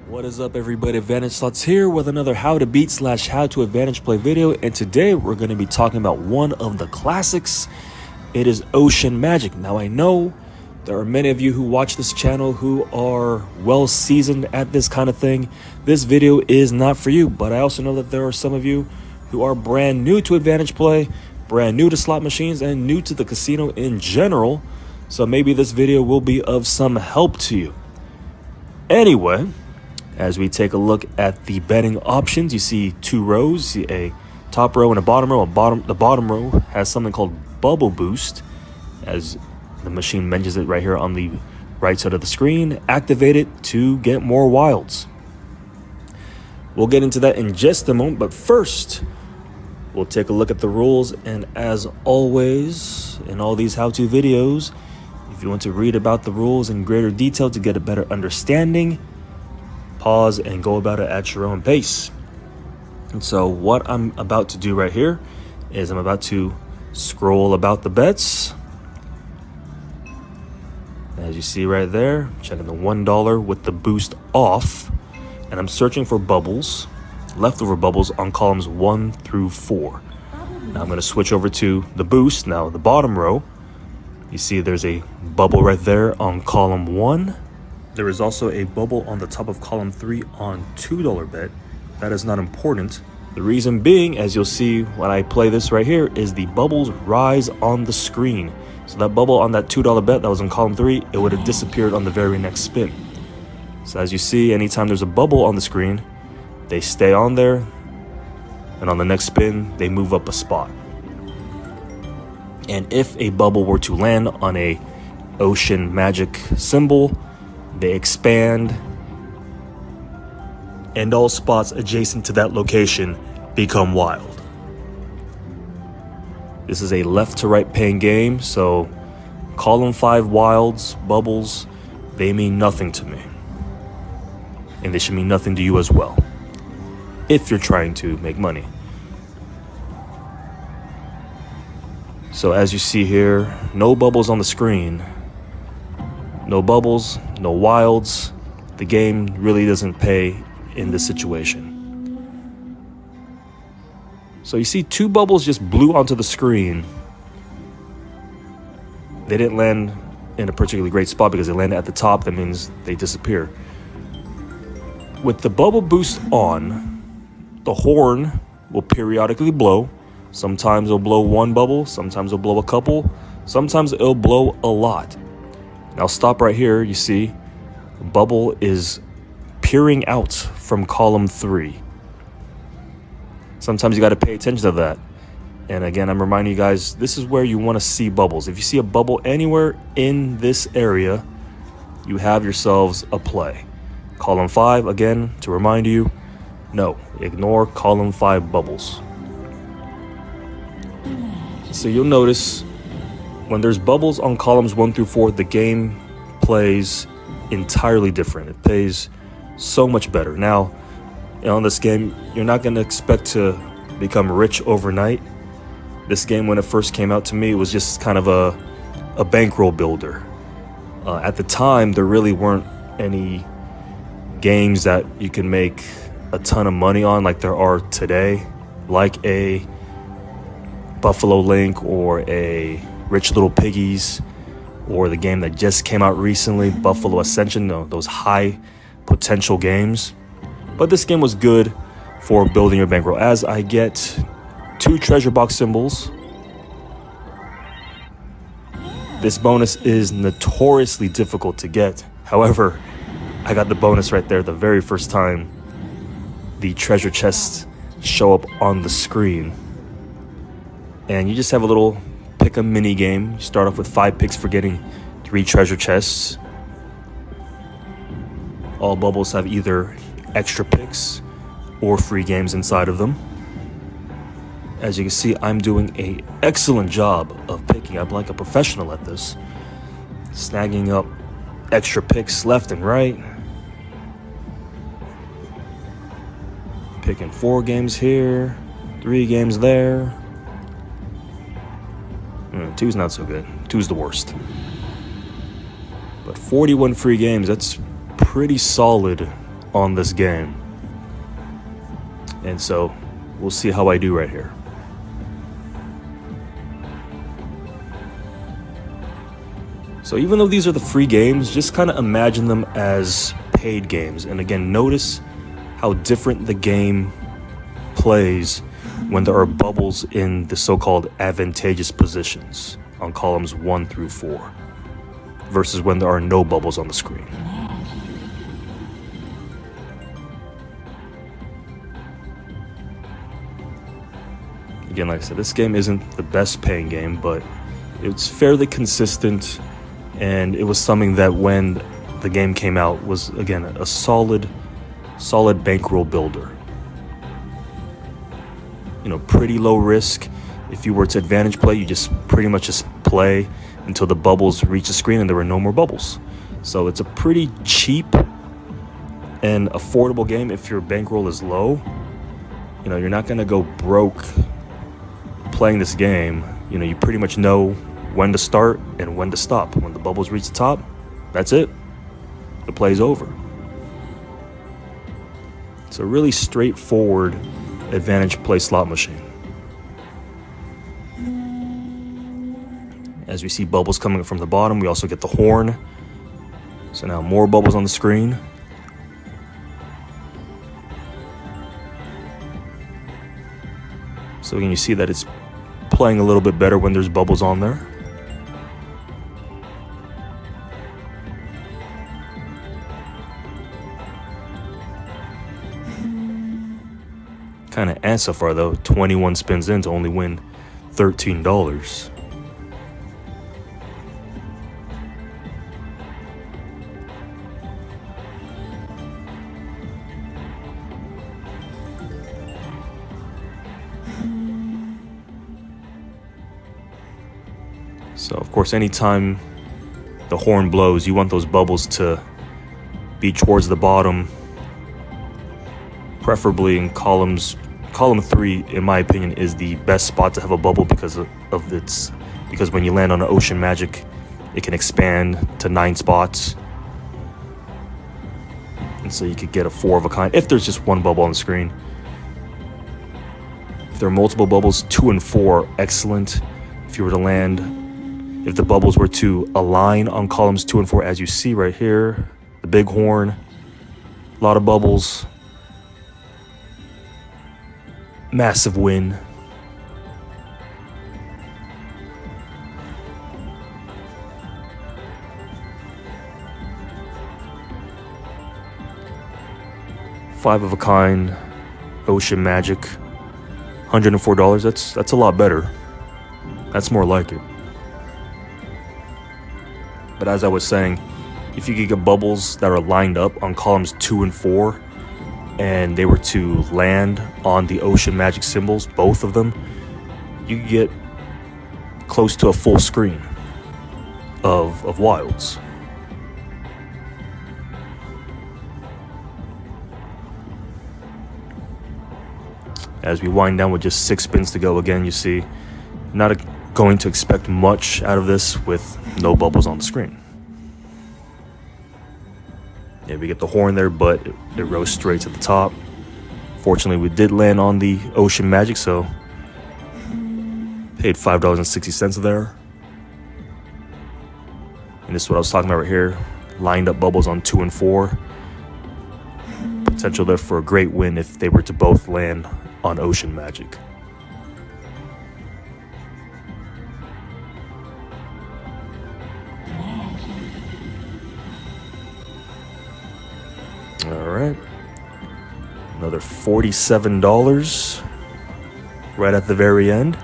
What is up, everybody? Advantage Slots here with another how to beat / how to advantage play video, and today we're going to be talking about one of the classics. It is Ocean Magic. Now I know there are many of you who watch this channel who are well seasoned at this kind of thing. This video is not for you, but I also know that there are some of you who are brand new to advantage play, brand new to slot machines, and new to the casino in general. So maybe this video will be of some help to you. Anyway, as we take a look at the betting options, you see two rows. You see a top row and a bottom row. The bottom row has something called Bubble Boost, as the machine mentions it right here on the right side of the screen. Activate it to get more wilds. We'll get into that in just a moment, but first, we'll take a look at the rules. And as always, in all these how-to videos, if you want to read about the rules in greater detail to get a better understanding, pause and go about it at your own pace. And so what I'm about to do right here is I'm about to scroll about the bets. As you see right there, checking the $1 with the boost off, and I'm searching for bubbles, leftover bubbles on columns 1 through 4. Now I'm going to switch over to the boost. Now the bottom row, you see there's a bubble right there on column 1. There is also a bubble on the top of column 3 on $2 bet. That is not important. The reason being, as you'll see when I play this right here, is the bubbles rise on the screen. So that bubble on that $2 bet that was in column 3, it would have disappeared on the very next spin. So as you see, anytime there's a bubble on the screen, they stay on there, and on the next spin, they move up a spot. And if a bubble were to land on a Ocean Magic symbol, they expand, and all spots adjacent to that location become wild. This is a left to right paying game, so column 5 wilds, bubbles, they mean nothing to me. And they should mean nothing to you as well, if you're trying to make money. So as you see here, no bubbles on the screen. No bubbles, no wilds. The game really doesn't pay in this situation. So you see 2 bubbles just blew onto the screen. They didn't land in a particularly great spot because they landed at the top. That means they disappear. With the bubble boost on, the horn will periodically blow. Sometimes it'll blow 1 bubble, sometimes it'll blow a couple, sometimes it'll blow a lot. Now stop right here. You see the bubble is peering out from column 3. Sometimes you got to pay attention to that. And again, I'm reminding you guys, this is where you want to see bubbles. If you see a bubble anywhere in this area, you have yourselves a play. Column 5, again, to remind you, no, ignore column 5 bubbles. So you'll notice when there's bubbles on columns 1 through 4, the game plays entirely different. It plays so much better. Now, in this game, you're not going to expect to become rich overnight. This game, when it first came out to me, it was just kind of a bankroll builder. At the time, there really weren't any games that you can make a ton of money on like there are today, like a Buffalo Link or a Rich Little Piggies, or the game that just came out recently, Buffalo Ascension, those high potential games. But this game was good for building your bankroll. As I get 2 treasure box symbols, this bonus is notoriously difficult to get. However, I got the bonus right there the very first time the treasure chests show up on the screen. And you just have a little pick a mini game. You start off with 5 picks for getting 3 treasure chests. All bubbles have either extra picks or free games inside of them. As you can see, I'm doing an excellent job of picking. I'm like a professional at this, snagging up extra picks left and right, picking 4 games here, 3 games there. 2's not so good. 2's the worst. But 41 free games, that's pretty solid on this game. And so we'll see how I do right here. So even though these are the free games, just kind of imagine them as paid games. And again, notice how different the game plays when there are bubbles in the so-called advantageous positions on columns 1 through 4 versus when there are no bubbles on the screen. Again, like I said, this game isn't the best paying game, but it's fairly consistent, and it was something that when the game came out was, again, a solid bankroll builder. You know, pretty low risk. If you were to advantage play, you just pretty much just play until the bubbles reach the screen and there were no more bubbles. So it's a pretty cheap and affordable game if your bankroll is low. You know, you're not going to go broke playing this game. You know, you pretty much know when to start and when to stop. When the bubbles reach the top, that's it. The play's over. It's a really straightforward advantage play slot machine. As we see bubbles coming from the bottom, we also get the horn. So now more bubbles on the screen. So again, you see that it's playing a little bit better when there's bubbles on there. Kind of ant so far though, 21 spins in to only win $13. So of course, anytime the horn blows, you want those bubbles to be towards the bottom, preferably in column 3, in my opinion, is the best spot to have a bubble because when you land on an Ocean Magic, it can expand to 9 spots. And so you could get a 4 of a kind if there's just one bubble on the screen. If there are multiple bubbles, 2 and 4 are excellent. If you were to land, if the bubbles were to align on columns 2 and 4, as you see right here, the big horn, a lot of bubbles, massive win. Five of a kind, Ocean Magic, $104. That's a lot better. That's more like it. But as I was saying, if you could get bubbles that are lined up on columns 2 and 4, and they were to land on the Ocean Magic symbols, both of them, you could get close to a full screen of wilds. As we wind down with just 6 spins to go, again, you see, not going to expect much out of this with no bubbles on the screen. Yeah, we get the horn there, but it rose straight to the top. Fortunately, we did land on the Ocean Magic, so paid $5.60 there. And this is what I was talking about right here. Lined up bubbles on 2 and 4. Potential there for a great win if they were to both land on Ocean Magic. All right, another $47 right at the very end.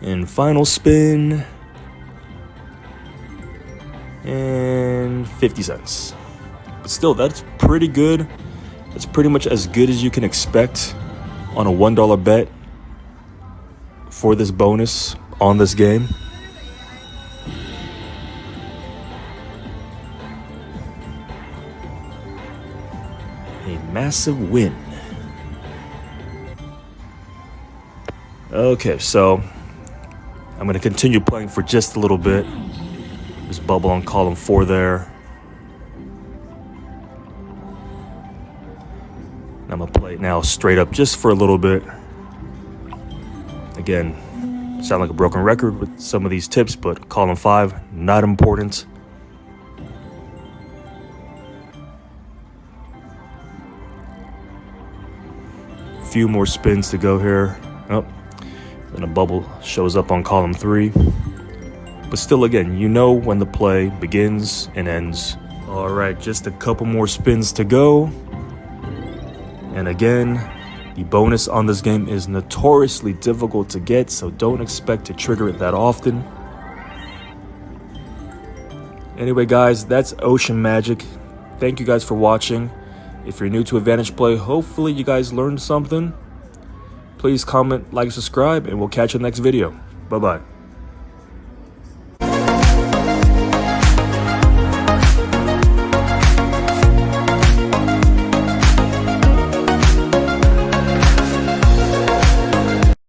And final spin, and 50 cents. But still, that's pretty good. That's pretty much as good as you can expect on a $1 bet for this bonus on this game. A massive win. Okay, so I'm going to continue playing for just a little bit. There's bubble on column 4 there. I'm going to play it now straight up just for a little bit. Again, sound like a broken record with some of these tips, but column 5, not important. Few more spins to go here. Oh, then a bubble shows up on column 3. But still, again, you know when the play begins and ends. All right, just a couple more spins to go. And again, the bonus on this game is notoriously difficult to get, so don't expect to trigger it that often. Anyway, guys, that's Ocean Magic. Thank you guys for watching. If you're new to Advantage Play, hopefully you guys learned something. Please comment, like, subscribe, and we'll catch you in the next video. Bye-bye.